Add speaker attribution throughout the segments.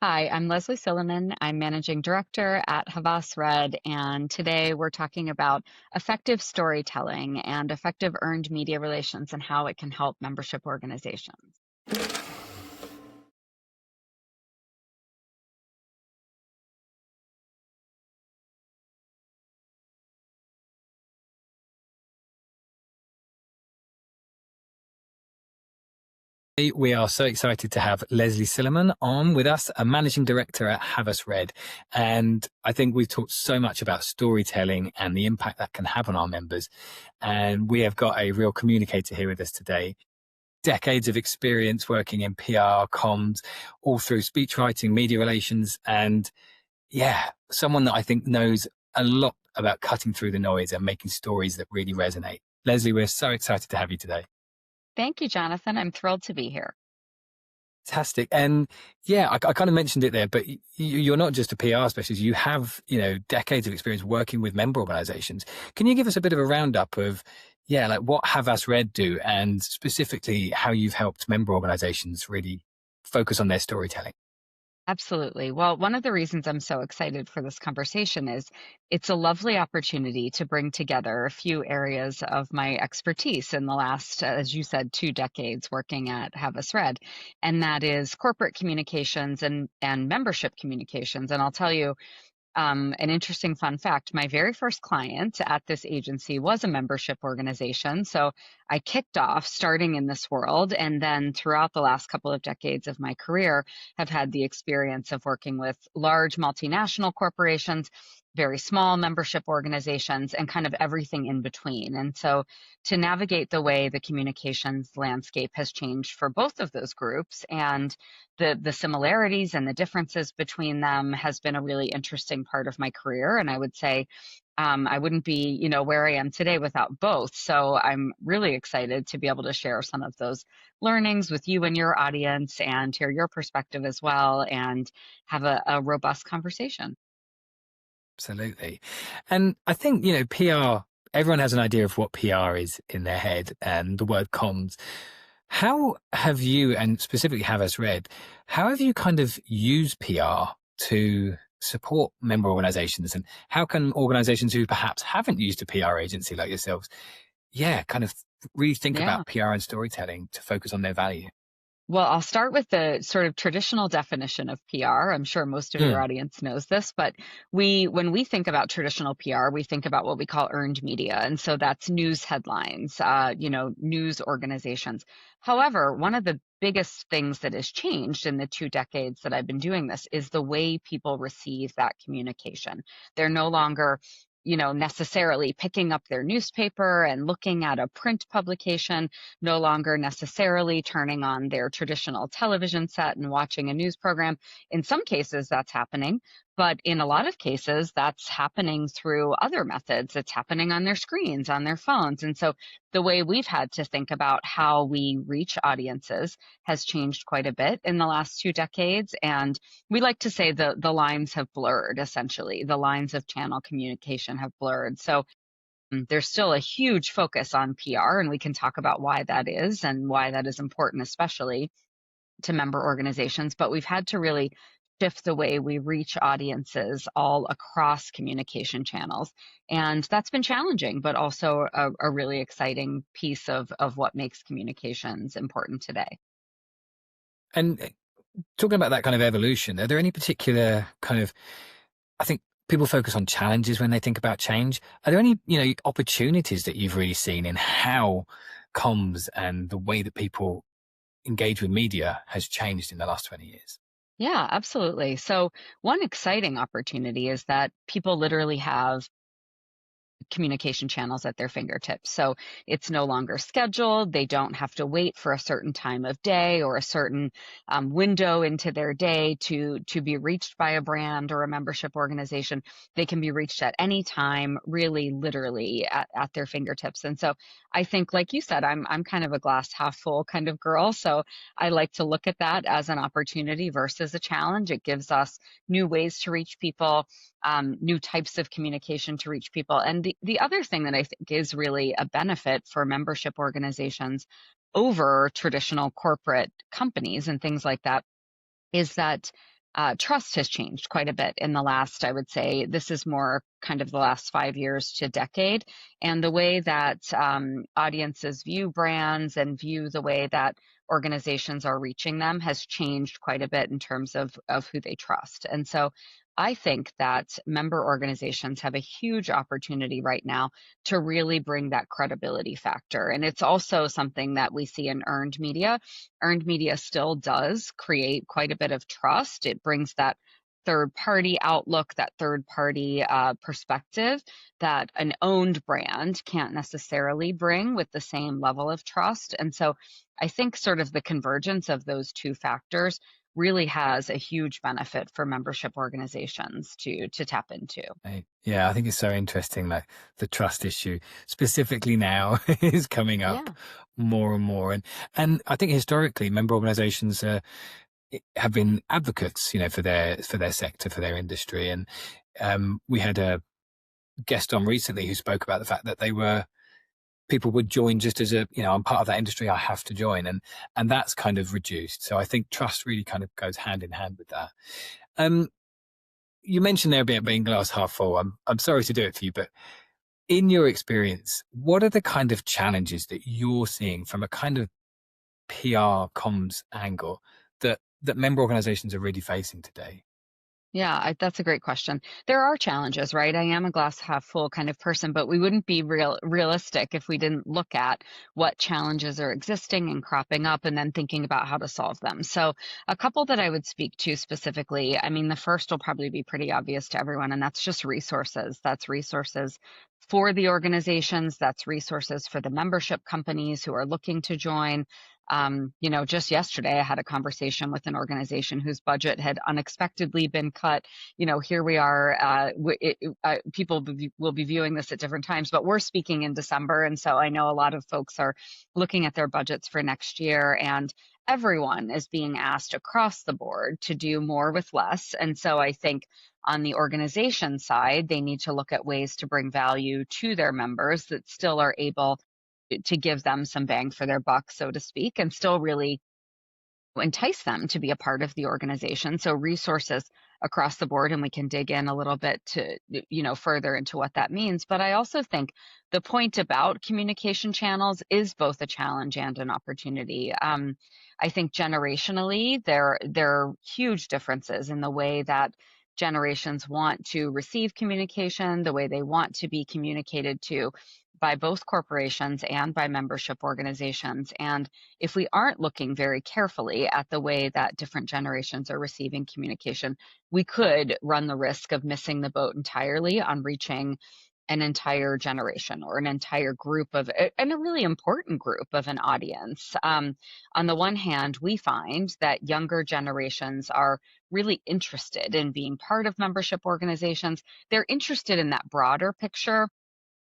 Speaker 1: Hi, I'm Lesley Sillaman. I'm Managing Director at Havas Red, and today we're talking about effective storytelling and effective earned media relations and how it can help membership organizations.
Speaker 2: We are so excited to have Lesley Sillaman on with us, a managing director at Havas Red. And I think we've talked so much about storytelling and the impact that can have on our members. And we have got a real communicator here with us today. Decades of experience working in PR, comms, all through speech writing, media relations, and someone that I think knows a lot about cutting through the noise and making stories that really resonate. Lesley, we're so excited to have you today.
Speaker 1: Thank you, Jonathan. I'm thrilled to be here.
Speaker 2: Fantastic. And I kind of mentioned it there, but you're not just a PR specialist. You have, decades of experience working with member organizations. Can you give us a bit of a roundup of, like what Havas Red do and specifically how you've helped member organizations really focus on their storytelling?
Speaker 1: Absolutely. Well, one of the reasons I'm so excited for this conversation is it's a lovely opportunity to bring together a few areas of my expertise in the last, as you said, 2 decades working at Havas Red, and that is corporate communications and membership communications. And I'll tell you, an interesting fun fact, my very first client at this agency was a membership organization. So I kicked off starting in this world. And then throughout the last couple of decades of my career, have had the experience of working with large multinational corporations, very small membership organizations, and kind of everything in between. And so to navigate the way the communications landscape has changed for both of those groups and the similarities and the differences between them has been a really interesting part of my career. And I would say I wouldn't be, where I am today without both. So I'm really excited to be able to share some of those learnings with you and your audience and hear your perspective as well and have a robust conversation.
Speaker 2: Absolutely. And I think, PR, everyone has an idea of what PR is in their head and the word comms. How have you, and specifically Havas Red, how have you kind of used PR to support member organizations? And how can organizations who perhaps haven't used a PR agency like yourselves, kind of really think
Speaker 1: Yeah.
Speaker 2: about PR and storytelling to focus on their value?
Speaker 1: Well, I'll start with the sort of traditional definition of PR. I'm sure most of your
Speaker 2: Mm,
Speaker 1: audience knows this, but when we think about traditional PR, we think about what we call earned media. And so that's news headlines, news organizations. However, one of the biggest things that has changed in the 2 decades that I've been doing this is the way people receive that communication. They're no longer necessarily picking up their newspaper and looking at a print publication, no longer necessarily turning on their traditional television set and watching a news program. In some cases, that's happening, but in a lot of cases, that's happening through other methods. It's happening on their screens, on their phones. And so the way we've had to think about how we reach audiences has changed quite a bit in the last 2 decades. And we like to say the lines have blurred, essentially. The lines of channel communication have blurred. So there's still a huge focus on PR, and we can talk about why that is and why that is important, especially to member organizations. But we've had to really shift the way we reach audiences all across communication channels. And that's been challenging, but also a really exciting piece of what makes communications important today.
Speaker 2: And talking about that kind of evolution, are there any particular kind of, I think people focus on challenges when they think about change. Are there any, opportunities that you've really seen in how comms and the way that people engage with media has changed in the last 20 years?
Speaker 1: Yeah, absolutely. So, one exciting opportunity is that people literally have communication channels at their fingertips. So it's no longer scheduled. They don't have to wait for a certain time of day or a certain window into their day to be reached by a brand or a membership organization. They can be reached at any time, really, literally at their fingertips. And so I think, like you said, I'm kind of a glass half full kind of girl. So I like to look at that as an opportunity versus a challenge. It gives us new ways to reach people, new types of communication to reach people. And the other thing that I think is really a benefit for membership organizations over traditional corporate companies and things like that is that trust has changed quite a bit in the last, I would say, this is more kind of the last 5 years to decade. And the way that audiences view brands and view the way that organizations are reaching them has changed quite a bit in terms of who they trust. And so I think that member organizations have a huge opportunity right now to really bring that credibility factor. And it's also something that we see in earned media. Earned media still does create quite a bit of trust. It brings that third party outlook, that third party perspective that an owned brand can't necessarily bring with the same level of trust. And so I think sort of the convergence of those two factors really has a huge benefit for membership organizations to tap into.
Speaker 2: Right. Yeah, I think it's so interesting that the trust issue specifically now is coming up
Speaker 1: Yeah.
Speaker 2: more and more. And I think historically member organizations have been advocates, for their sector, for their industry. And we had a guest on recently who spoke about the fact that people would join just as I'm part of that industry, I have to join. And that's kind of reduced. So I think trust really kind of goes hand in hand with that. You mentioned there about being glass half full. I'm sorry to do it to you, but in your experience, what are the kind of challenges that you're seeing from a kind of PR comms angle that member organizations are really facing today?
Speaker 1: Yeah, that's a great question. There are challenges, right? I am a glass half full kind of person, but we wouldn't be realistic if we didn't look at what challenges are existing and cropping up and then thinking about how to solve them. So, a couple that I would speak to specifically, I mean, the first will probably be pretty obvious to everyone, and that's just resources. That's resources for the organizations, that's resources for the membership companies who are looking to join. Just yesterday, I had a conversation with an organization whose budget had unexpectedly been cut. Here we are. People will be viewing this at different times, but we're speaking in December. And so I know a lot of folks are looking at their budgets for next year, and everyone is being asked across the board to do more with less. And so I think on the organization side, they need to look at ways to bring value to their members that still are able to give them some bang for their buck, so to speak, and still really entice them to be a part of the organization. So resources across the board, and we can dig in a little bit to, further into what that means. But I also think the point about communication channels is both a challenge and an opportunity. I think generationally, there are huge differences in the way that generations want to receive communication, the way they want to be communicated to by both corporations and by membership organizations. And if we aren't looking very carefully at the way that different generations are receiving communication, we could run the risk of missing the boat entirely on reaching an entire generation or an entire group of, and a really important group of an audience. On the one hand, we find that younger generations are really interested in being part of membership organizations. They're interested in that broader picture.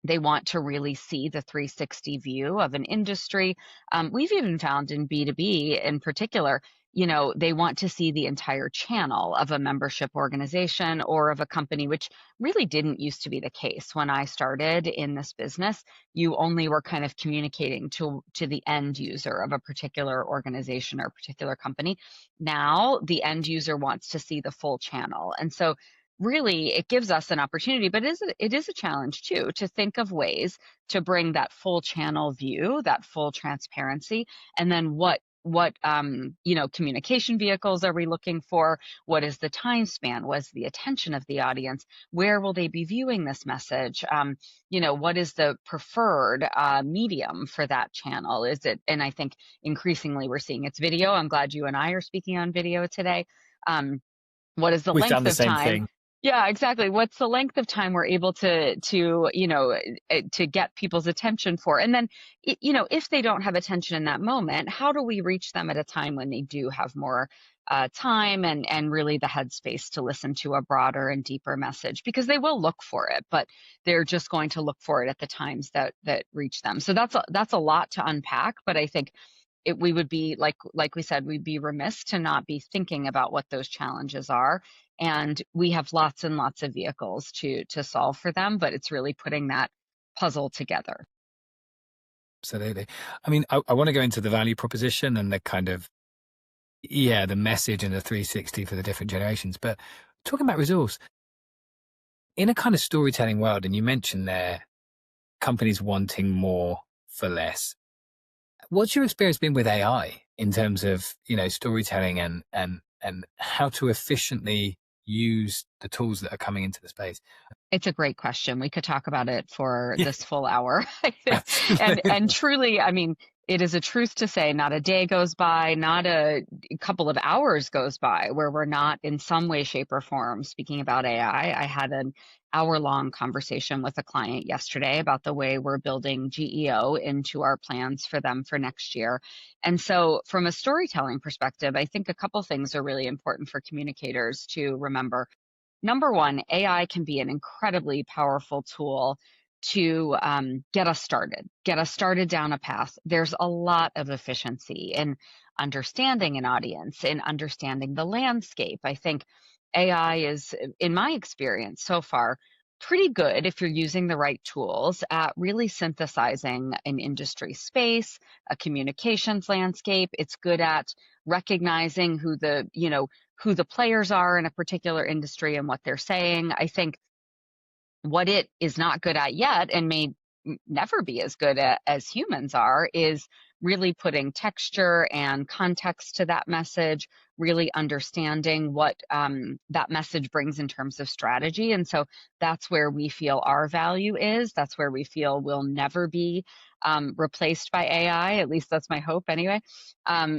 Speaker 1: They want to really see the 360 view of an industry. We've even found in B2B in particular, they want to see the entire channel of a membership organization or of a company, which really didn't used to be the case. When I started in this business, you only were kind of communicating to the end user of a particular organization or particular company. Now the end user wants to see the full channel. And so really it gives us an opportunity, but it is a challenge too, to think of ways to bring that full channel view, that full transparency, and then what communication vehicles are we looking for? What is the time span? What's the attention of the audience? Where will they be viewing this message? What is the preferred medium for that channel? And I think increasingly we're seeing it's video. I'm glad you and I are speaking on video today. What is the
Speaker 2: We've done
Speaker 1: length
Speaker 2: the
Speaker 1: of
Speaker 2: same
Speaker 1: time?
Speaker 2: thing.
Speaker 1: Yeah, exactly. What's the length of time we're able to get people's attention for? And then, if they don't have attention in that moment, how do we reach them at a time when they do have more time and really the headspace to listen to a broader and deeper message? Because they will look for it, but they're just going to look for it at the times that reach them. So that's a lot to unpack, but I think we would be like we said, we'd be remiss to not be thinking about what those challenges are. And we have lots and lots of vehicles to solve for them, but it's really putting that puzzle together.
Speaker 2: Absolutely. I mean, I want to go into the value proposition and the kind of Yeah, the message and the 360 for the different generations. But talking about resource, in a kind of storytelling world, and you mentioned there companies wanting more for less. What's your experience been with AI in terms of, storytelling and how to efficiently use the tools that are coming into the space?
Speaker 1: It's a great question. We could talk about it for
Speaker 2: Yeah,
Speaker 1: this full hour. And
Speaker 2: absolutely.
Speaker 1: truly, I mean, it is a truth to say not a day goes by, not a couple of hours goes by where we're not in some way, shape, or form speaking about AI. I had an hour-long conversation with a client yesterday about the way we're building GEO into our plans for them for next year. And so from a storytelling perspective, I think a couple things are really important for communicators to remember. Number one, AI can be an incredibly powerful tool to get us started down a path. There's a lot of efficiency in understanding an audience, in understanding the landscape. I think AI is, in my experience so far, pretty good if you're using the right tools at really synthesizing an industry space, a communications landscape. It's good at recognizing who the players are in a particular industry and what they're saying. I think what it is not good at yet and may never be as good at, as humans are is really putting texture and context to that message, really understanding what that message brings in terms of strategy. And so that's where we feel our value is. That's where we feel we'll never be replaced by AI. At least that's my hope anyway,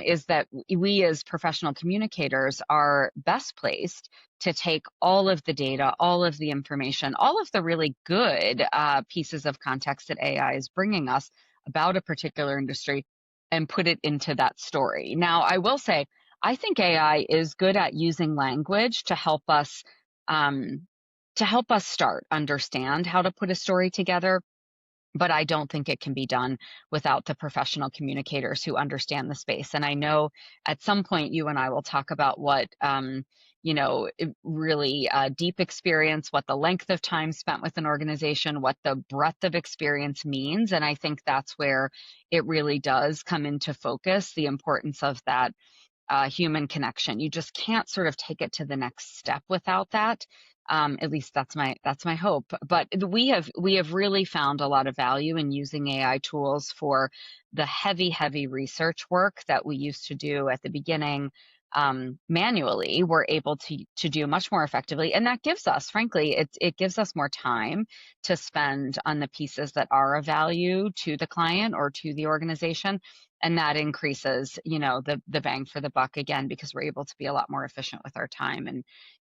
Speaker 1: is that we as professional communicators are best placed to take all of the data, all of the information, all of the really good pieces of context that AI is bringing us about a particular industry and put it into that story. Now, I will say, I think AI is good at using language um, to help us start understand how to put a story together, but I don't think it can be done without the professional communicators who understand the space. And I know at some point you and I will talk about what, really deep experience, what the length of time spent with an organization, what the breadth of experience means. And I think that's where it really does come into focus, the importance of that human connection. You just can't sort of take it to the next step without that. At least that's my hope. But we have really found a lot of value in using AI tools for the heavy research work that we used to do at the beginning manually. We're able to do much more effectively, and that gives us, frankly, it gives us more time to spend on the pieces that are of value to the client or to the organization, and that increases the bang for the buck again because we're able to be a lot more efficient with our time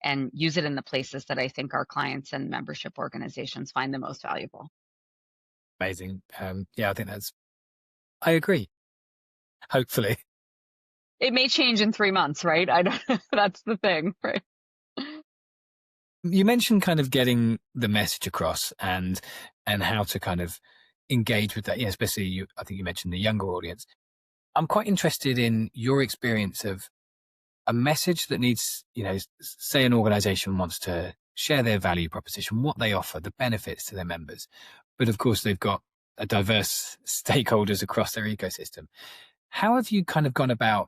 Speaker 1: and use it in the places that I think our clients and membership organizations find the most valuable.
Speaker 2: Amazing. Yeah, I agree. Hopefully.
Speaker 1: It may change in 3 months, right? I don't, that's the thing, right?
Speaker 2: You mentioned kind of getting the message across and how to kind of engage with that. Yeah, especially I think you mentioned the younger audience. I'm quite interested in your experience of a message that needs, say an organization wants to share their value proposition, what they offer, the benefits to their members. But of course, they've got a diverse stakeholders across their ecosystem. How have you kind of gone about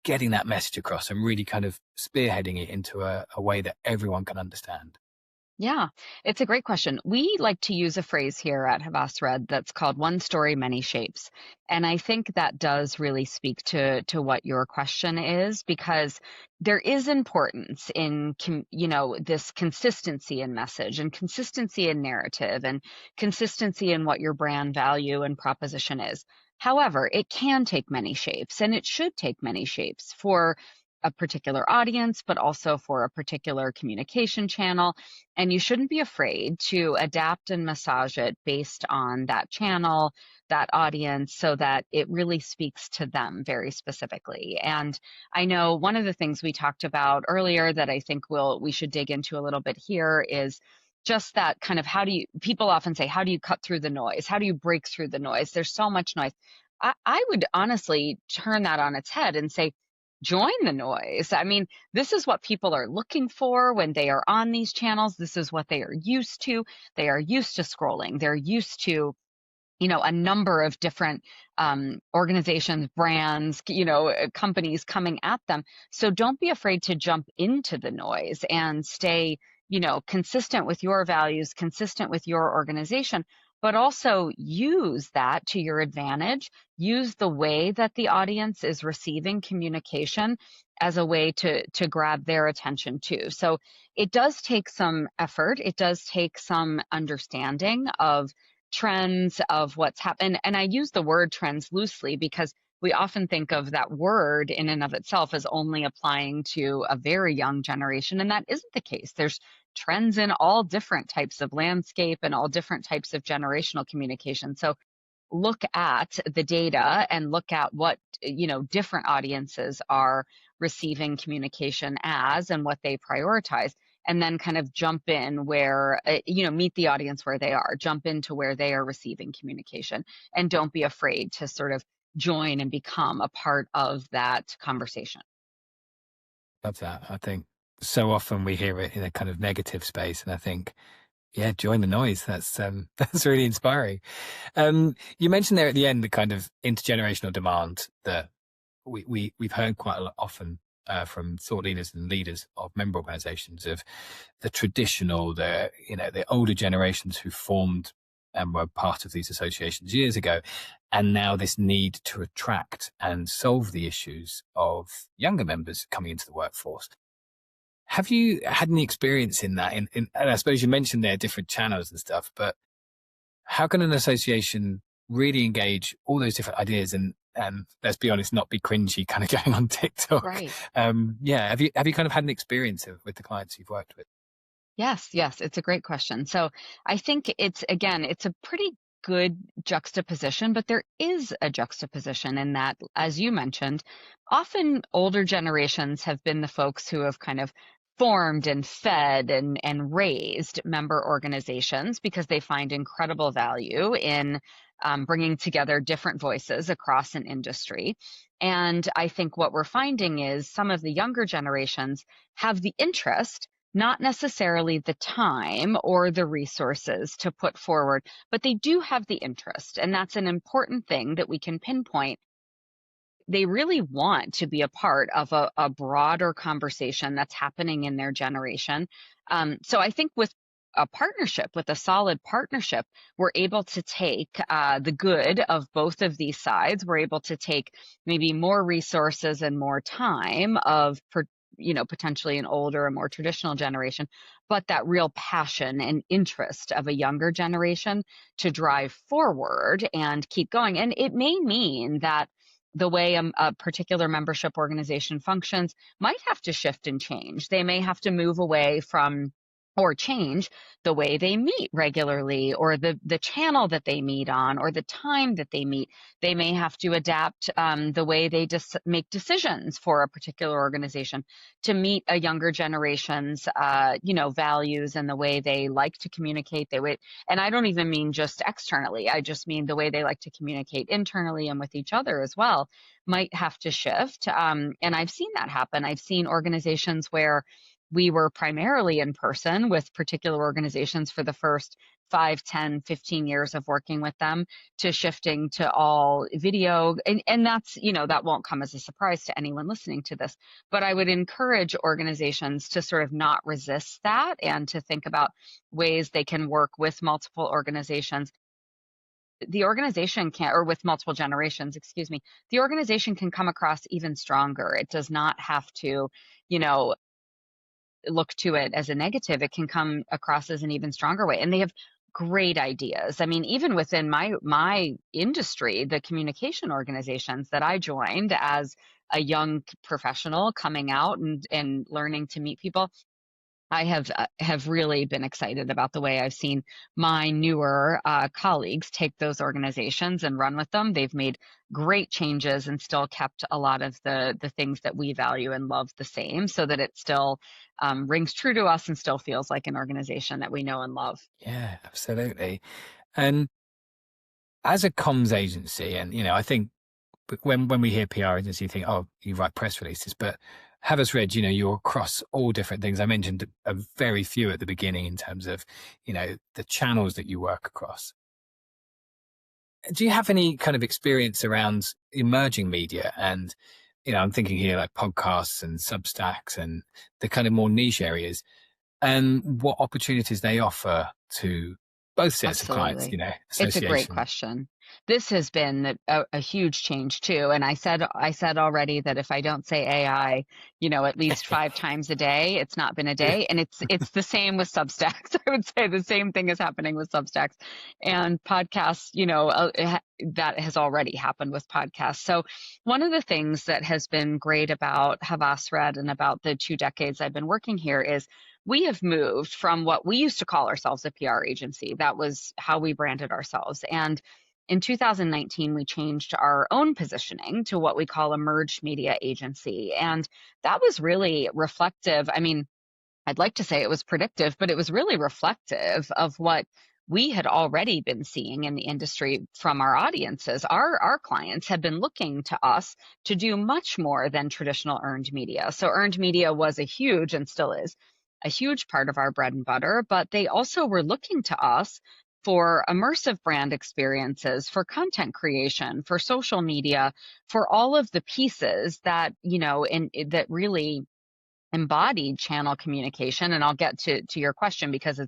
Speaker 2: getting that message across and really kind of spearheading it into a way that everyone can understand?
Speaker 1: Yeah, it's a great question. We like to use a phrase here at Havas Red that's called one story, many shapes. And I think that does really speak to what your question is, because there is importance in, this consistency in message and consistency in narrative and consistency in what your brand value and proposition is. However, it can take many shapes and it should take many shapes for a particular audience, but also for a particular communication channel, and you shouldn't be afraid to adapt and massage it based on that channel, that audience, so that it really speaks to them very specifically. And I know one of the things we talked about earlier that I think we should dig into a little bit here is just that kind of people often say, how do you cut through the noise? How do you break through the noise? There's so much noise. I would honestly turn that on its head and say, join the noise. I mean, this is what people are looking for when they are on these channels. This is what they are used to. They are used to scrolling. They're used to a number of different organizations, brands, companies coming at them. So don't be afraid to jump into the noise and stay, consistent with your values, consistent with your organization, but also use that to your advantage. Use the way that the audience is receiving communication as a way to grab their attention too. So it does take some effort. It does take some understanding of trends, of what's happened. And I use the word trends loosely because we often think of that word in and of itself as only applying to a very young generation, and that isn't the case. There's trends in all different types of landscape and all different types of generational communication. So look at the data and look at what different audiences are receiving communication as and what they prioritize, and then kind of jump in where meet the audience where they are, jump into where they are receiving communication, and don't be afraid to sort of join and become a part of that conversation.
Speaker 2: Love that. I think so often we hear it in a kind of negative space, and I think, yeah, join the noise. That's that's really inspiring. You mentioned there at the end the kind of intergenerational demand that we've heard quite a lot often from thought leaders and leaders of member organizations, of the traditional, the older generations who formed and were part of these associations years ago, and now this need to attract and solve the issues of younger members coming into the workforce. Have you had any experience in that? And I suppose you mentioned there are different channels and stuff, but how can an association really engage all those different ideas and let's be honest, not be cringy kind of going on TikTok?
Speaker 1: Right.
Speaker 2: Yeah. Have you kind of had an experience with the clients you've worked with?
Speaker 1: Yes, it's a great question. So I think it's a pretty good juxtaposition, but there is a juxtaposition in that, as you mentioned, often older generations have been the folks who have kind of formed and fed and raised member organizations because they find incredible value in bringing together different voices across an industry. And I think what we're finding is some of the younger generations have the interest, not necessarily the time or the resources to put forward, but they do have the interest. And that's an important thing that we can pinpoint. They really want to be a part of a broader conversation that's happening in their generation. So I think with a partnership, with a solid partnership, we're able to take the good of both of these sides. We're able to take maybe more resources and more time of potentially an older, a more traditional generation, but that real passion and interest of a younger generation to drive forward and keep going. And it may mean that the way a particular membership organization functions might have to shift and change. They may have to move away from or change the way they meet regularly, or the channel that they meet on, or the time that they meet. They may have to adapt the way they make decisions for a particular organization to meet a younger generation's values and the way they like to communicate. And I don't even mean just externally. I just mean the way they like to communicate internally and with each other as well might have to shift. And I've seen that happen. I've seen organizations where we were primarily in person with particular organizations for the first 5, 10, 15 years of working with them, to shifting to all video. And that's, that won't come as a surprise to anyone listening to this. But I would encourage organizations to sort of not resist that and to think about ways they can work with multiple organizations. The organization can, or with multiple generations, excuse me, the organization can come across even stronger. It does not have to, look to it as a negative. It can come across as an even stronger way. And they have great ideas. I mean, even within my industry, the communication organizations that I joined as a young professional coming out and learning to meet people, I have really been excited about the way I've seen my newer colleagues take those organizations and run with them. They've made great changes and still kept a lot of the things that we value and love the same, so that it still rings true to us and still feels like an organization that we know and love.
Speaker 2: Yeah, absolutely. And as a comms agency, and I think when we hear PR agency, you think, oh, you write press releases, but Havas Red, you're across all different things. I mentioned a very few at the beginning in terms of, the channels that you work across. do you have any kind of experience around emerging media? And, I'm thinking here like podcasts and Substacks and the kind of more niche areas, and what opportunities they offer to both sets of clients,
Speaker 1: Absolutely. It's a great
Speaker 2: association.
Speaker 1: question. This has been a huge change too. And I said already that if I don't say AI, at least 5 times a day, it's not been a
Speaker 2: Yeah.
Speaker 1: day. And it's the same with Substacks. I would say the same thing is happening with Substacks and podcasts, that has already happened with podcasts. So one of the things that has been great about Havas Red and about the 2 decades I've been working here is we have moved from what we used to call ourselves a PR agency. That was how we branded ourselves. And in 2019, we changed our own positioning to what we call a merged media agency. And that was really reflective. I mean, I'd like to say it was predictive, but it was really reflective of what we had already been seeing in the industry from our audiences. Our clients had been looking to us to do much more than traditional earned media. So earned media was a huge, and still is, a huge part of our bread and butter, but they also were looking to us for immersive brand experiences, for content creation, for social media, for all of the pieces that, that really embodied channel communication. And I'll get to your question because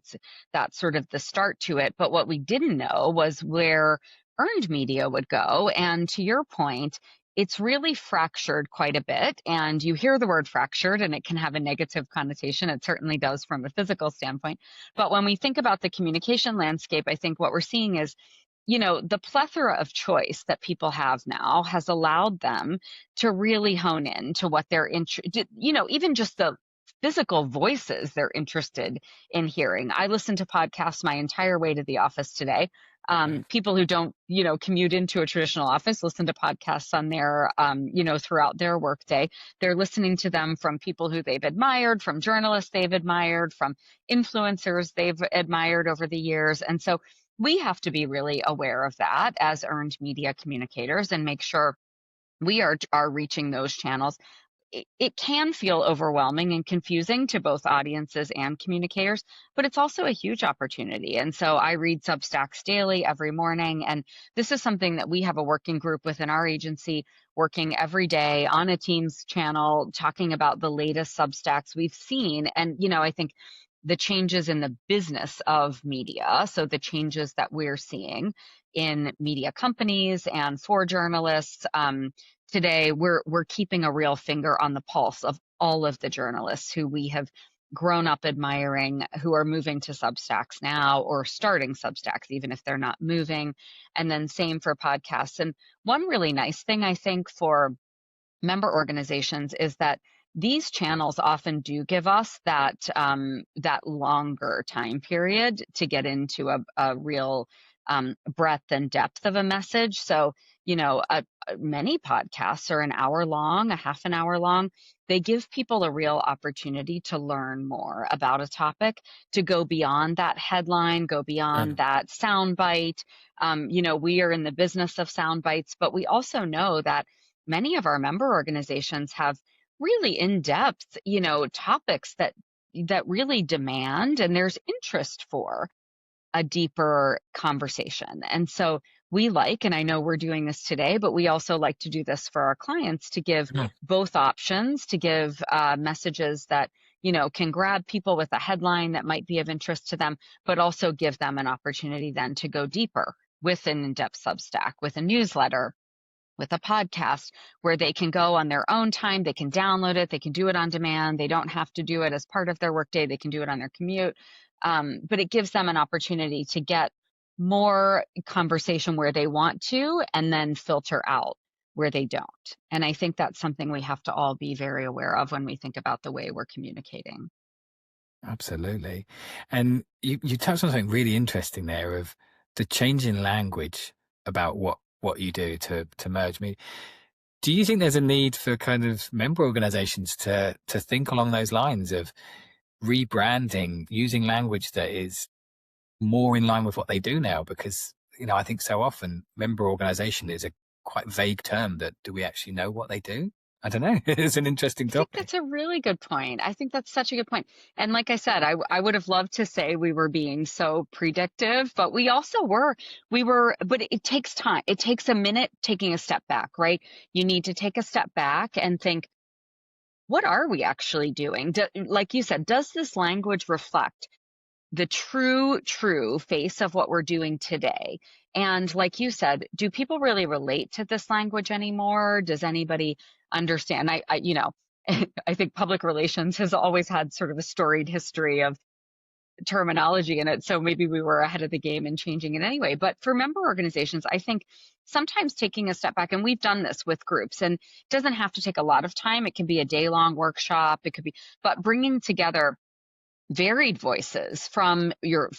Speaker 1: that's sort of the start to it. But what we didn't know was where earned media would go. And to your point, it's really fractured quite a bit. And you hear the word fractured and it can have a negative connotation. It certainly does from a physical standpoint. But when we think about the communication landscape, I think what we're seeing is, the plethora of choice that people have now has allowed them to really hone in to what they're interested, even just the physical voices they're interested in hearing. I listened to podcasts my entire way to the office today. People who don't, commute into a traditional office listen to podcasts on their, throughout their workday. They're listening to them from people who they've admired, from journalists they've admired, from influencers they've admired over the years. And so we have to be really aware of that as earned media communicators and make sure we are reaching those channels. It can feel overwhelming and confusing to both audiences and communicators, but it's also a huge opportunity. And so I read Substacks daily every morning. And this is something that we have a working group within our agency working every day on a Teams channel, talking about the latest Substacks we've seen. And, I think the changes in the business of media, so the changes that we're seeing in media companies and for journalists, today we're keeping a real finger on the pulse of all of the journalists who we have grown up admiring, who are moving to Substacks now or starting Substacks, even if they're not moving. And then same for podcasts. And one really nice thing I think for member organizations is that these channels often do give us that longer time period to get into a real breadth and depth of a message. So, many podcasts are an hour long, a half an hour long. They give people a real opportunity to learn more about a topic, to go beyond that headline, go beyond that soundbite. We are in the business of sound bites, but we also know that many of our member organizations have really in-depth, topics that really demand and there's interest for a deeper conversation. And so we like, and I know we're doing this today, but we also like to do this for our clients to give
Speaker 2: Mm,
Speaker 1: both options, to give messages that, can grab people with a headline that might be of interest to them, but also give them an opportunity then to go deeper with an in-depth Substack, with a newsletter, with a podcast where they can go on their own time, they can download it, they can do it on demand, they don't have to do it as part of their workday, they can do it on their commute. But it gives them an opportunity to get more conversation where they want to and then filter out where they don't. And I think that's something we have to all be very aware of when we think about the way we're communicating.
Speaker 2: absolutely. And you touched on something really interesting there of the change in language about what you do to merge me. Do you think there's a need for kind of member organizations to think along those lines of rebranding, using language that is more in line with what they do now? Because, I think so often member organization is a quite vague term that do we actually know what they do? I don't know. It's an interesting
Speaker 1: I think
Speaker 2: topic.
Speaker 1: that's a really good point. I think that's such a good point. And like I said, I would have loved to say we were being so predictive, but we also were. But it takes time. It takes a minute taking a step back, right? You need to take a step back and think, what are we actually doing? Like you said, does this language reflect the true face of what we're doing today? And like you said, do people really relate to this language anymore? Does anybody understand? I think public relations has always had sort of a storied history of terminology in it. So maybe we were ahead of the game in changing it anyway. But for member organizations, I think sometimes taking a step back, and we've done this with groups, and it doesn't have to take a lot of time. It can be a day-long workshop. It could be, but bringing together varied voices from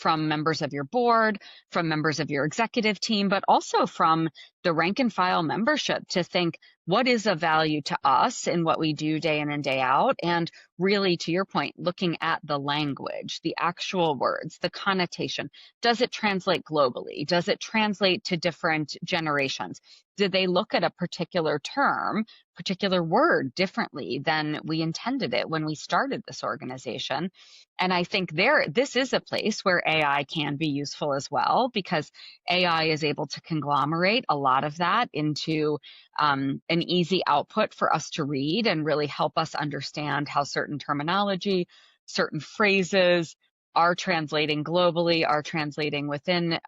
Speaker 1: members of your board, from members of your executive team, but also from the rank and file membership to think, what is of value to us in what we do day in and day out? And really, to your point, looking at the language, the actual words, the connotation. Does it translate globally? Does it translate to different generations? Did they look at a particular term, particular word differently than we intended it when we started this organization? And I think this is a place where AI can be useful as well, because AI is able to conglomerate a lot of that into an easy output for us to read and really help us understand how certain terminology, certain phrases are translating globally, are translating within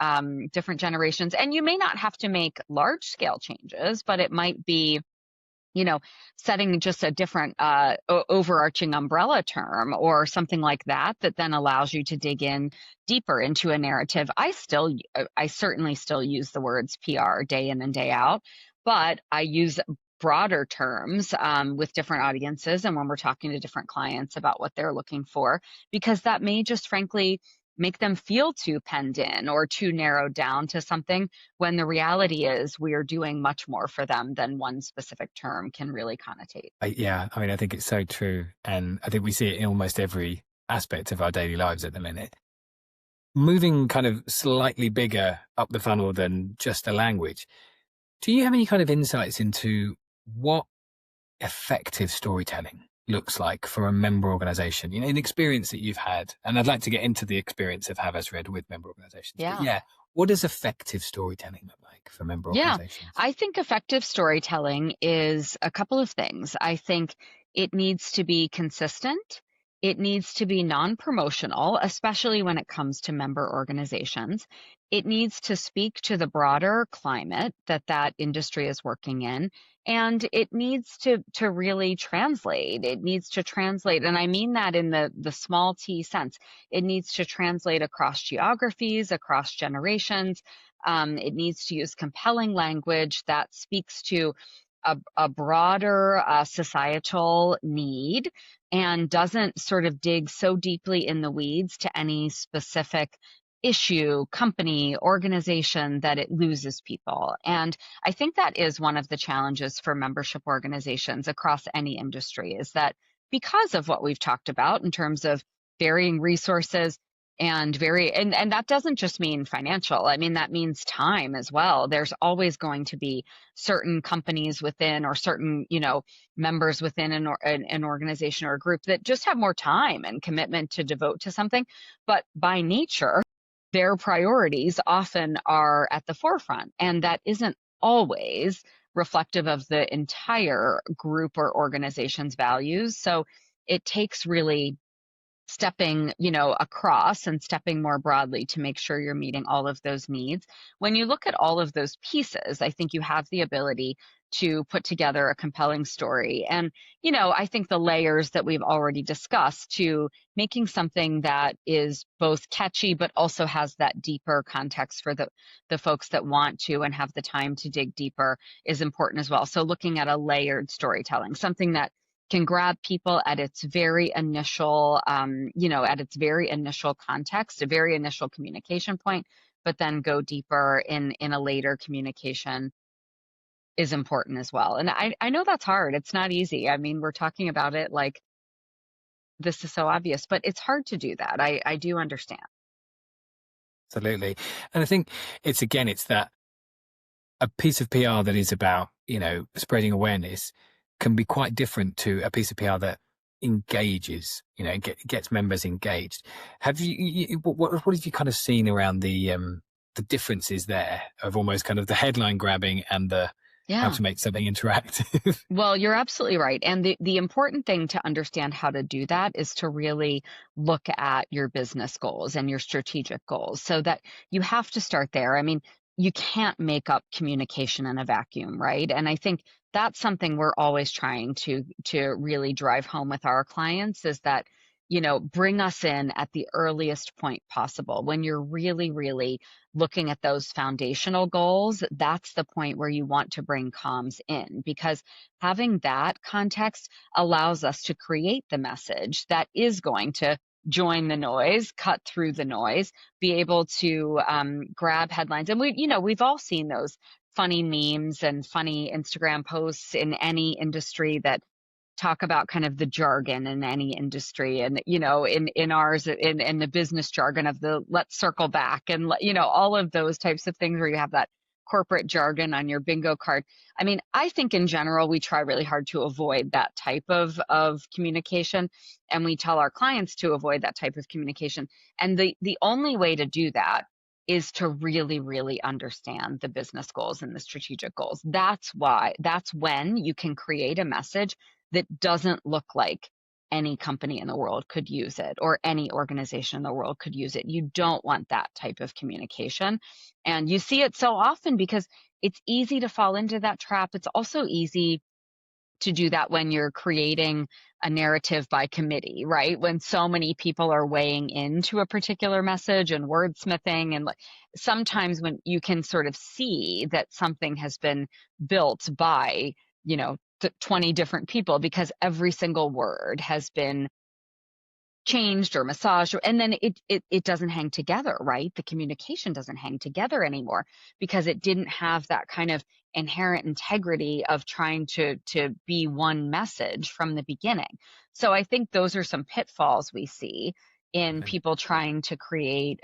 Speaker 1: different generations. And you may not have to make large scale changes, but it might be, setting just a different overarching umbrella term or something like that, that then allows you to dig in deeper into a narrative. I certainly still use the words PR day in and day out, but I use broader terms with different audiences and when we're talking to different clients about what they're looking for, because that may just frankly make them feel too penned in or too narrowed down to something, when the reality is we are doing much more for them than one specific term can really connotate.
Speaker 2: Yeah, I mean, I think it's so true. And I think we see it in almost every aspect of our daily lives at the minute. Moving kind of slightly bigger up the funnel than just the language, do you have any kind of insights into what effective storytelling looks like for a member organization? An experience that you've had, and I'd like to get into the experience of Havas Red with member organizations. But
Speaker 1: Yeah.
Speaker 2: yeah, what does effective storytelling look like for member
Speaker 1: Yeah,
Speaker 2: organizations?
Speaker 1: I think effective storytelling is a couple of things. I think it needs to be consistent. It needs to be non-promotional, especially when it comes to member organizations. It needs to speak to the broader climate that industry is working in. And it needs to really translate. It needs to translate. And I mean that in the small t sense. It needs to translate across geographies, across generations. It needs to use compelling language that speaks to a broader societal need and doesn't sort of dig so deeply in the weeds to any specific issue, company, organization that it loses people. And I think that is one of the challenges for membership organizations across any industry, is that because of what we've talked about in terms of varying resources, and that doesn't just mean financial. I mean, that means time as well. There's always going to be certain companies within, or certain, members within an organization or a group that just have more time and commitment to devote to something. But by nature, their priorities often are at the forefront, and that isn't always reflective of the entire group or organization's values. So it takes really stepping, across and stepping more broadly to make sure you're meeting all of those needs. When you look at all of those pieces, I think you have the ability to put together a compelling story. And, I think the layers that we've already discussed to making something that is both catchy, but also has that deeper context for the folks that want to and have the time to dig deeper is important as well. So looking at a layered storytelling, something that can grab people at its very initial, at its very initial context, a very initial communication point, but then go deeper in a later communication is important as well. And I know that's hard. It's not easy. I mean, we're talking about it like this is so obvious, but it's hard to do that. I do understand.
Speaker 2: Absolutely. And I think it's that a piece of PR that is about, spreading awareness can be quite different to a piece of PR that engages, gets members engaged. Have what have you kind of seen around the differences there of almost kind of the headline grabbing and the how
Speaker 1: Yeah.
Speaker 2: to make something interactive?
Speaker 1: Well, you're absolutely right. And the important thing to understand how to do that is to really look at your business goals and your strategic goals so that you have to start there. I mean, you can't make up communication in a vacuum, right? And I think that's something we're always trying to really drive home with our clients is that, bring us in at the earliest point possible. When you're really, really looking at those foundational goals, that's the point where you want to bring comms in because having that context allows us to create the message that is going to join the noise, cut through the noise, be able to grab headlines. And we've all seen those funny memes and funny Instagram posts in any industry that talk about kind of the jargon in any industry and in ours in the business jargon of the let's circle back and all of those types of things where you have that corporate jargon on your bingo card. I mean, I think in general we try really hard to avoid that type of communication, and we tell our clients to avoid that type of communication, and the only way to do that is to really, really understand the business goals and the strategic goals. That's when you can create a message that doesn't look like any company in the world could use it or any organization in the world could use it. You don't want that type of communication. And you see it so often because it's easy to fall into that trap. It's also easy to do that when you're creating a narrative by committee, right? When so many people are weighing into a particular message and wordsmithing, and sometimes when you can sort of see that something has been built by, 20 different people because every single word has been changed or massaged, and then it doesn't hang together, right? The communication doesn't hang together anymore because it didn't have that kind of inherent integrity of trying to be one message from the beginning. So I think those are some pitfalls we see in people trying to create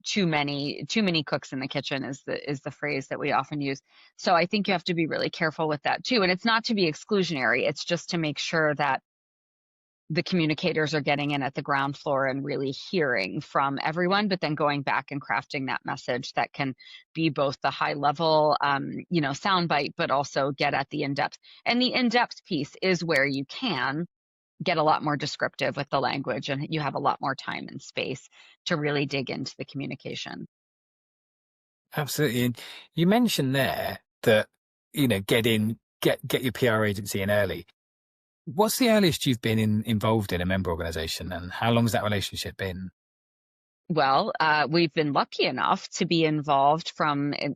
Speaker 1: too many cooks in the kitchen is the phrase that we often use. So I think you have to be really careful with that too, and it's not to be exclusionary, it's just to make sure that the communicators are getting in at the ground floor and really hearing from everyone, but then going back and crafting that message that can be both the high level, soundbite, but also get at the in-depth. And the in-depth piece is where you can get a lot more descriptive with the language and you have a lot more time and space to really dig into the communication.
Speaker 2: Absolutely. And you mentioned there that, get your PR agency in early. What's the earliest you've been involved in a member organization, and how long has that relationship been?
Speaker 1: Well, we've been lucky enough to be involved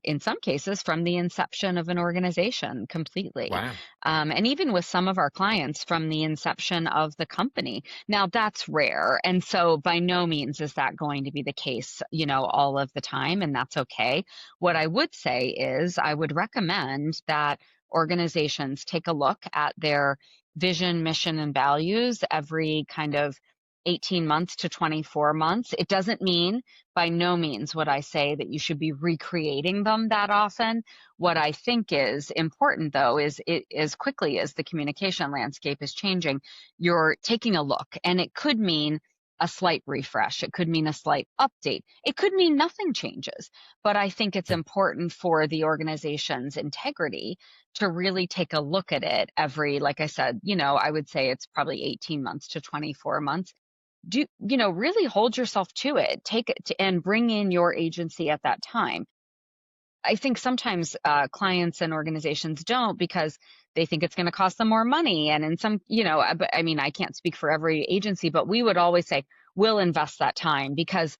Speaker 1: in some cases, from the inception of an organization completely.
Speaker 2: Wow.
Speaker 1: And even with some of our clients from the inception of the company. Now, that's rare. And so by no means is that going to be the case, all of the time. And that's okay. What I would say is I would recommend that organizations take a look at their vision, mission, and values every kind of 18 months to 24 months. It doesn't mean, by no means would I say that you should be recreating them that often. What I think is important, though, is as quickly as the communication landscape is changing, you're taking a look, and it could mean a slight refresh. It could mean a slight update. It could mean nothing changes. But I think it's important for the organization's integrity to really take a look at it every, like I said, I would say it's probably 18 months to 24 months. Really hold yourself to it, take it and bring in your agency at that time. I think sometimes clients and organizations don't because they think it's going to cost them more money. And in some, but I mean, I can't speak for every agency, but we would always say, we'll invest that time because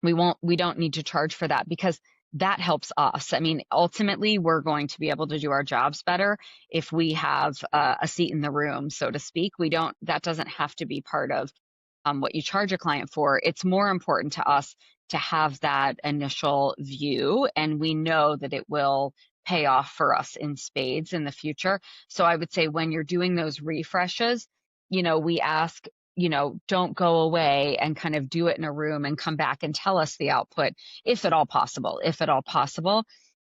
Speaker 1: we don't need to charge for that because that helps us. I mean, ultimately, we're going to be able to do our jobs better if we have a seat in the room, so to speak. That doesn't have to be part of what you charge a client for. It's more important to us to have that initial view, and we know that it will pay off for us in spades in the future. So I would say when you're doing those refreshes, we ask, don't go away and kind of do it in a room and come back and tell us the output, if at all possible.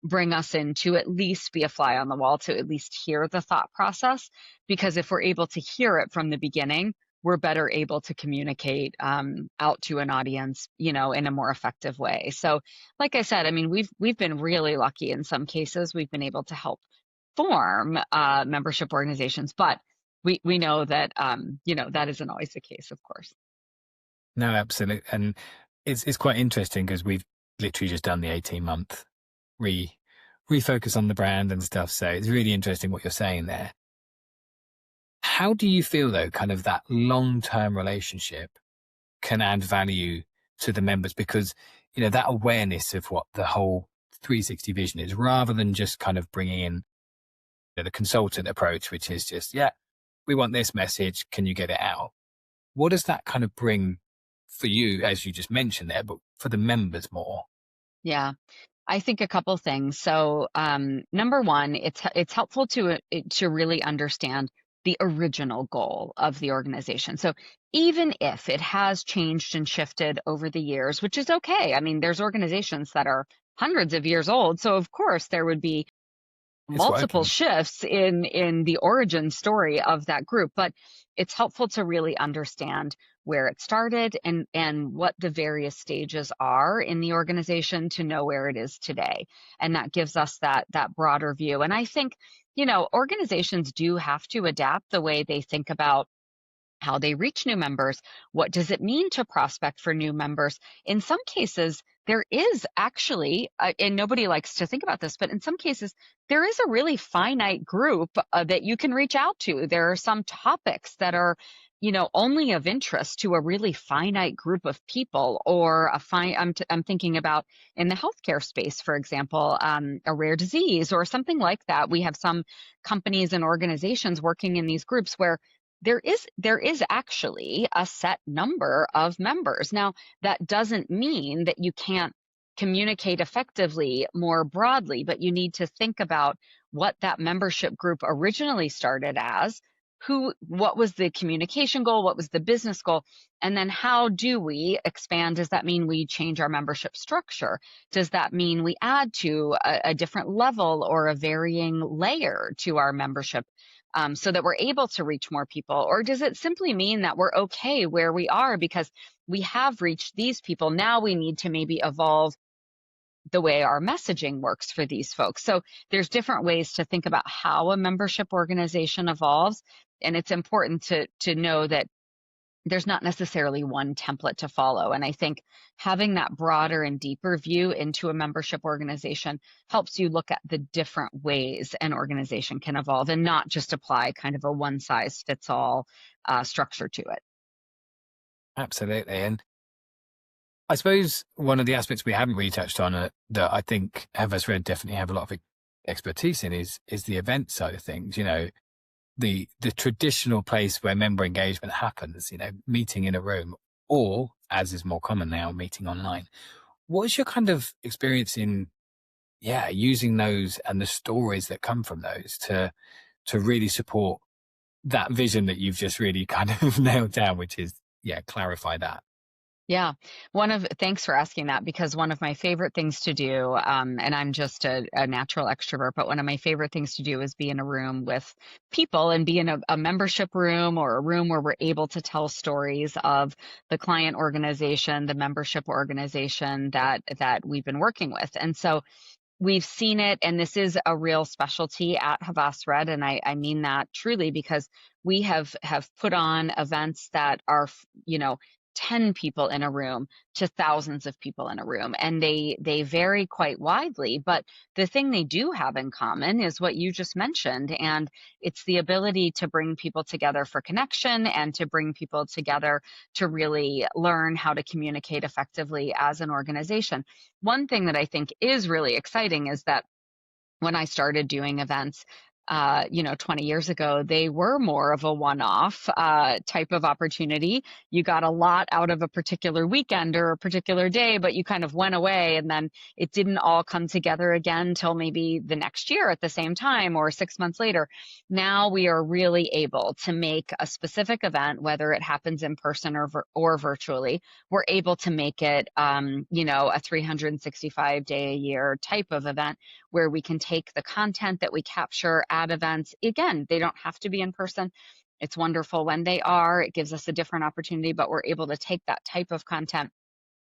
Speaker 1: bring us in to at least be a fly on the wall, to at least hear the thought process. Because if we're able to hear it from the beginning, we're better able to communicate out to an audience, in a more effective way. So, like I said, I mean, we've been really lucky in some cases. We've been able to help form membership organizations, but we know that that isn't always the case, of course.
Speaker 2: No, absolutely. And it's quite interesting because we've literally just done the 18-month refocus on the brand and stuff. So it's really interesting what you're saying there. How do you feel though, kind of that long-term relationship can add value to the members? Because, that awareness of what the whole 360 vision is, rather than just kind of bringing in the consultant approach, which is just, yeah, we want this message. Can you get it out? What does that kind of bring for you, as you just mentioned there, but for the members more?
Speaker 1: Yeah. I think a couple things. So, number one, it's helpful to really understand the original goal of the organization. So, even if it has changed and shifted over the years, which is okay. I mean, there's organizations that are hundreds of years old, so of course there would be
Speaker 2: It's
Speaker 1: multiple
Speaker 2: working.
Speaker 1: shifts in the origin story of that group, but it's helpful to really understand where it started and what the various stages are in the organization to know where it is today. And that gives us that broader view. And I think, organizations do have to adapt the way they think about how they reach new members. What does it mean to prospect for new members? In some cases, there is actually, and nobody likes to think about this, but in some cases, there is a really finite group that you can reach out to. There are some topics that are, only of interest to a really finite group of people, or I'm thinking about in the healthcare space, for example, a rare disease or something like that. We have some companies and organizations working in these groups where there is actually a set number of members. Now, that doesn't mean that you can't communicate effectively more broadly, but you need to think about what that membership group originally started as, what was the communication goal, what was the business goal, and then how do we expand? Does that mean we change our membership structure? Does that mean we add to a different level or a varying layer to our membership, so that we're able to reach more people? Or does it simply mean that we're okay where we are because we have reached these people? Now we need to maybe evolve the way our messaging works for these folks. So there's different ways to think about how a membership organization evolves. And it's important to know that there's not necessarily one template to follow. And I think having that broader and deeper view into a membership organization helps you look at the different ways an organization can evolve and not just apply kind of a one size fits all structure to it.
Speaker 2: Absolutely. And I suppose one of the aspects we haven't really touched on that I think Havas Red definitely have a lot of expertise in is the event side of things. The traditional place where member engagement happens, meeting in a room, or, as is more common now, meeting online. What's your kind of experience in, using those and the stories that come from those to really support that vision that you've just really kind of nailed down, which is, clarify that.
Speaker 1: Yeah. Thanks for asking that, because one of my favorite things to do, and I'm just a natural extrovert, but one of my favorite things to do is be in a room with people and be in a membership room or a room where we're able to tell stories of the client organization, the membership organization that we've been working with. And so we've seen it, and this is a real specialty at Havas Red, and I mean that truly, because we have put on events that are, 10 people in a room to thousands of people in a room, and they vary quite widely. But the thing they do have in common is what you just mentioned, and it's the ability to bring people together for connection and to bring people together to really learn how to communicate effectively as an organization. One thing that I think is really exciting is that when I started doing events, 20 years ago, they were more of a one-off type of opportunity. You got a lot out of a particular weekend or a particular day, but you kind of went away and then it didn't all come together again till maybe the next year at the same time or 6 months later. Now we are really able to make a specific event, whether it happens in person or virtually. We're able to make it, a 365-day a year type of event where we can take the content that we capture at events. Again, they don't have to be in person. It's wonderful when they are. It gives us a different opportunity, but we're able to take that type of content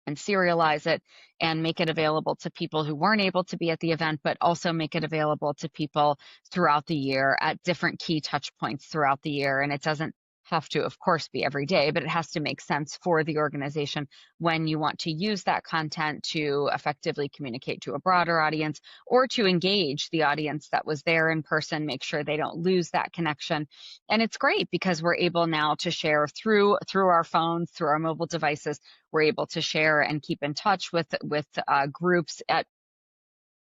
Speaker 1: and serialize it and make it available to people who weren't able to be at the event, but also make it available to people throughout the year at different key touch points throughout the year. And it doesn't have to, of course, be every day, but it has to make sense for the organization when you want to use that content to effectively communicate to a broader audience or to engage the audience that was there in person, make sure they don't lose that connection. And it's great because we're able now to share through our phones, through our mobile devices. We're able to share and keep in touch with groups at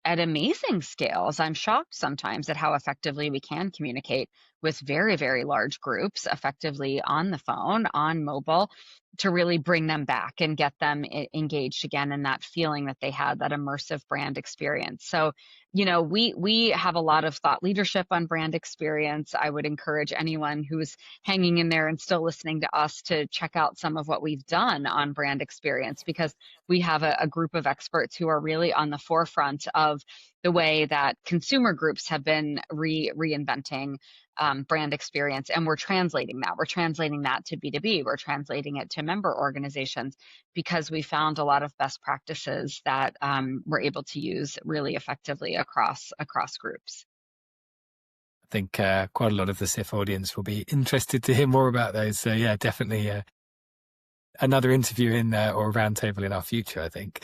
Speaker 1: amazing scales. I'm shocked sometimes at how effectively we can communicate with very, very large groups effectively on the phone, on mobile, to really bring them back and get them engaged again in that feeling that they had, that immersive brand experience. So, we have a lot of thought leadership on brand experience. I would encourage anyone who's hanging in there and still listening to us to check out some of what we've done on brand experience, because we have a group of experts who are really on the forefront of the way that consumer groups have been reinventing brand experience. And we're translating that. We're translating that to B2B. We're translating it to member organizations because we found a lot of best practices that we're able to use really effectively across groups.
Speaker 2: I think quite a lot of the SIF audience will be interested to hear more about those. So yeah, definitely another interview in or a roundtable in our future, I think.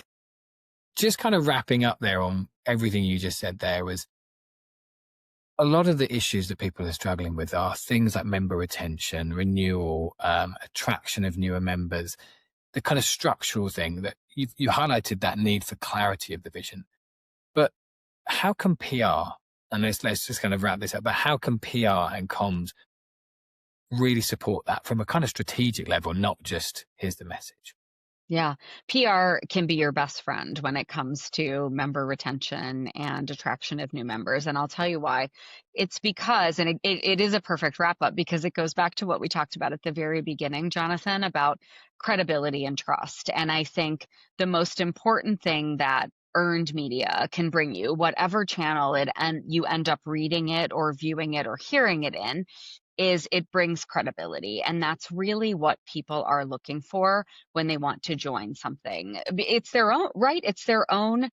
Speaker 2: Just kind of wrapping up there on everything you just said there was a lot of the issues that people are struggling with are things like member retention, renewal, attraction of newer members, the kind of structural thing that you highlighted, that need for clarity of the vision. But how can PR, and let's just kind of wrap this up, but how can PR and comms really support that from a kind of strategic level, not just here's the message?
Speaker 1: Yeah, PR can be your best friend when it comes to member retention and attraction of new members. And I'll tell you why. It's because, and it is a perfect wrap up because it goes back to what we talked about at the very beginning, Jonathan, about credibility and trust. And I think the most important thing that earned media can bring you, whatever channel you end up reading it or viewing it or hearing it in, is it brings credibility. And that's really what people are looking for when they want to join something. It's their own, right? It's their own,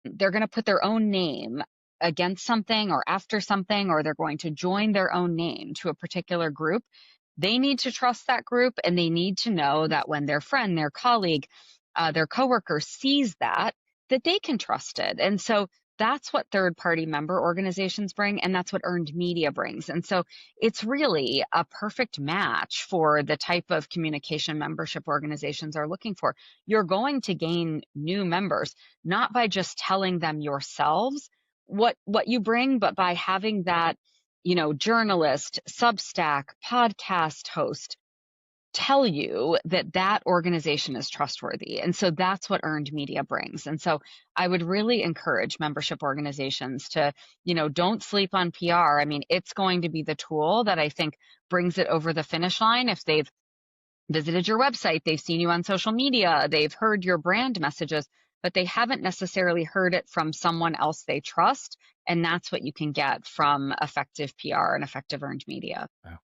Speaker 1: they're going to put their own name against something or after something, or they're going to join their own name to a particular group. They need to trust that group, and they need to know that when their friend, their colleague, their coworker sees that they can trust it. And so that's what third-party member organizations bring, and that's what earned media brings. And so it's really a perfect match for the type of communication membership organizations are looking for. You're going to gain new members, not by just telling them yourselves what you bring, but by having that, journalist, Substack, podcast host, tell you that organization is trustworthy. And so that's what earned media brings. And so I would really encourage membership organizations to, don't sleep on PR. I mean, it's going to be the tool that I think brings it over the finish line. If they've visited your website, they've seen you on social media, they've heard your brand messages, but they haven't necessarily heard it from someone else they trust. And that's what you can get from effective PR and effective earned media.
Speaker 2: Wow.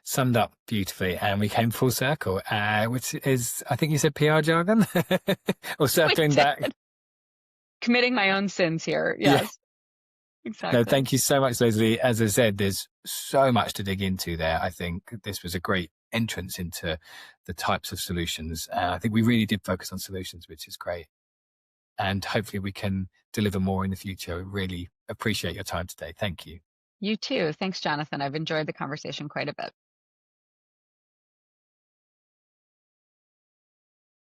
Speaker 2: Summed up beautifully, and we came full circle, which is, I think you said PR jargon, or circling back.
Speaker 1: Committing my own sins here. Yes, yeah. Exactly.
Speaker 2: No, thank you so much, Lesley. As I said, there's so much to dig into there. I think this was a great entrance into the types of solutions. I think we really did focus on solutions, which is great. And hopefully we can deliver more in the future. Really appreciate your time today. Thank you.
Speaker 1: You too. Thanks, Jonathan. I've enjoyed the conversation quite a bit.